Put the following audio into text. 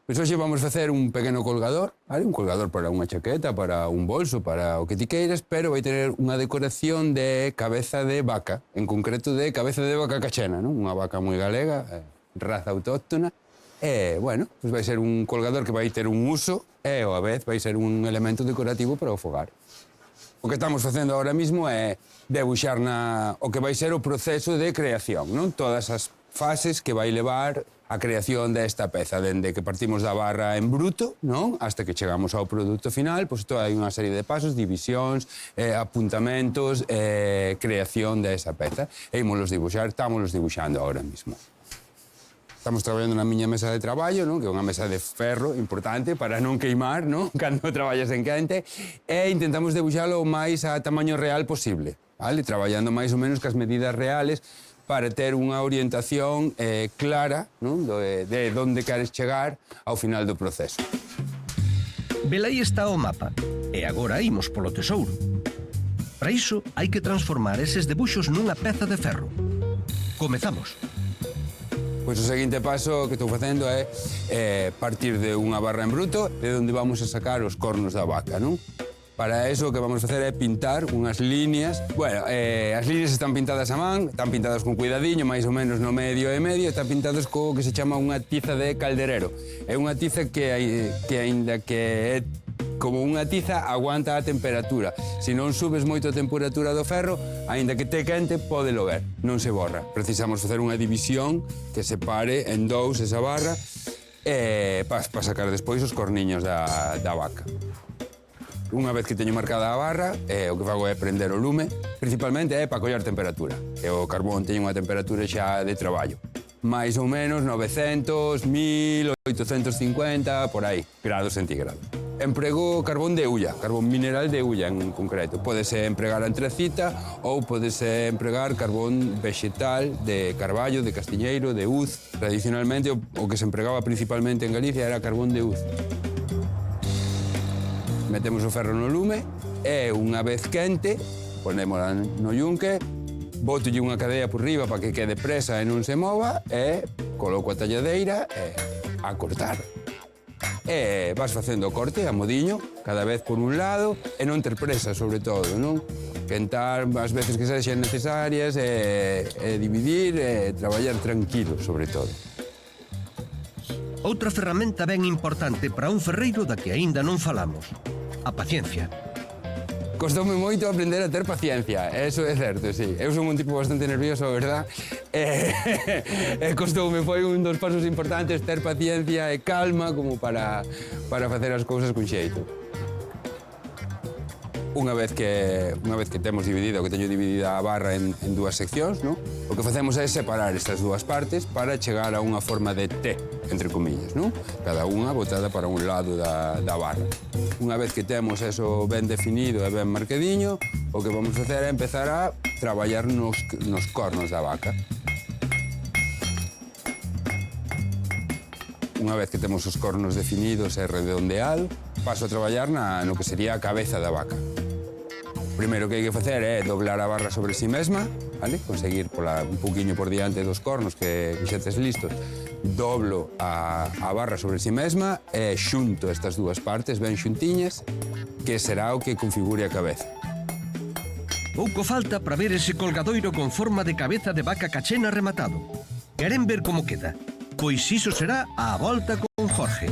Pois hoxe vamos facer un pequeno colgador, vale? Un colgador para unha chaqueta, para un bolso, para o que ti queiras, pero vai ter unha decoración de cabeza de vaca, en concreto de cabeza de vaca cachena, non? Unha vaca moi galega, raza autóctona, e, bueno, pois vai ser un colgador que vai ter un uso e, ao vez, vai ser un elemento decorativo para o fogar. O que estamos facendo ahora mismo é debuxar o que vai ser o proceso de creación, non? Todas as fases que vai levar a creación desta peza, dende que partimos da barra en bruto, non? Hasta que chegamos ao produto final, pois toda hai unha serie de pasos, divisións, apuntamentos, creación desa peza. E ímolos dibuxar, estámolos dibuxando ahora mismo. Estamos traballando na miña mesa de traballo, non? Que é unha mesa de ferro importante para non queimar, non? Cando traballas en quente, e intentamos debuxalo o máis a tamaño real posible, vale? Traballando máis ou menos cas medidas reales para ter unha orientación clara, non? De onde queres chegar ao final do proceso. Velaí está o mapa, e agora imos polo tesouro. Para iso, hai que transformar eses debuxos nunha peza de ferro. Comezamos. Pois o seguinte paso que estou facendo é partir de unha barra en bruto de onde vamos a sacar os cornos da vaca, non? Para eso o que vamos a facer é pintar unhas líneas. Bueno, as líneas están pintadas a man, están pintadas con cuidadiño, máis ou menos no medio e medio, están pintadas co que se chama unha tiza de calderero. É unha tiza que aínda que é como unha tiza, aguanta a temperatura. Se non subes moito a temperatura do ferro, aínda que te quente, pódelo ver, non se borra. Precisamos facer unha división que separe en dous esa barra para sacar despois os corniños da vaca. Unha vez que teño marcada a barra, o que fago é prender o lume, principalmente é para coller temperatura. E o carbón teñe unha temperatura xa de traballo. Mais ou menos 900, 1850, por aí, grados centígrados. Emprego carbón de hulla, carbón mineral de hulla en concreto. Pódese empregar antracita ou pódese empregar carbón vegetal de carballo, de castiñeiro, de uz. Tradicionalmente o que se empregaba principalmente en Galicia era carbón de uz. Metemos o ferro no lume e unha vez quente, ponémola no yunque, bótolle unha cadea por riba para que quede presa e non se mova e coloco a talladeira e a cortar. E vas facendo o corte a modiño, cada vez por un lado, e non ter presa, sobre todo, non? Quentar as veces que sexan necesarias e dividir e traballar tranquilo, sobre todo. Outra ferramenta ben importante para un ferreiro da que aínda non falamos. A paciencia. Costoume moito aprender a ter paciencia, eso é certo, sí. Eu son un tipo bastante nervioso, verdad? Costoume, foi un dos pasos importantes, ter paciencia e calma como para facer as cousas con xeito. Unha vez que temos dividido, que teño dividida a barra en dúas seccións, non? O que facemos é separar estas dúas partes para chegar a unha forma de T, entre comillas, non? Cada unha botada para un lado da barra. Unha vez que temos eso ben definido e ben marcadiño, o que vamos facer é empezar a traballar nos cornos da vaca. Unha vez que temos os cornos definidos e redondeado, paso a traballar no que sería a cabeza da vaca. O primeiro que hai que facer é doblar a barra sobre si mesma, vale? Conseguir un poquinho por diante dos cornos que xa tes listos. Doblo a barra sobre si mesma e xunto estas dúas partes ben xuntiñas, que será o que configure a cabeza. Pouco falta para ver ese colgadoiro con forma de cabeza de vaca cachena rematado. Queren ver como queda? Pois iso será á volta con Jorge.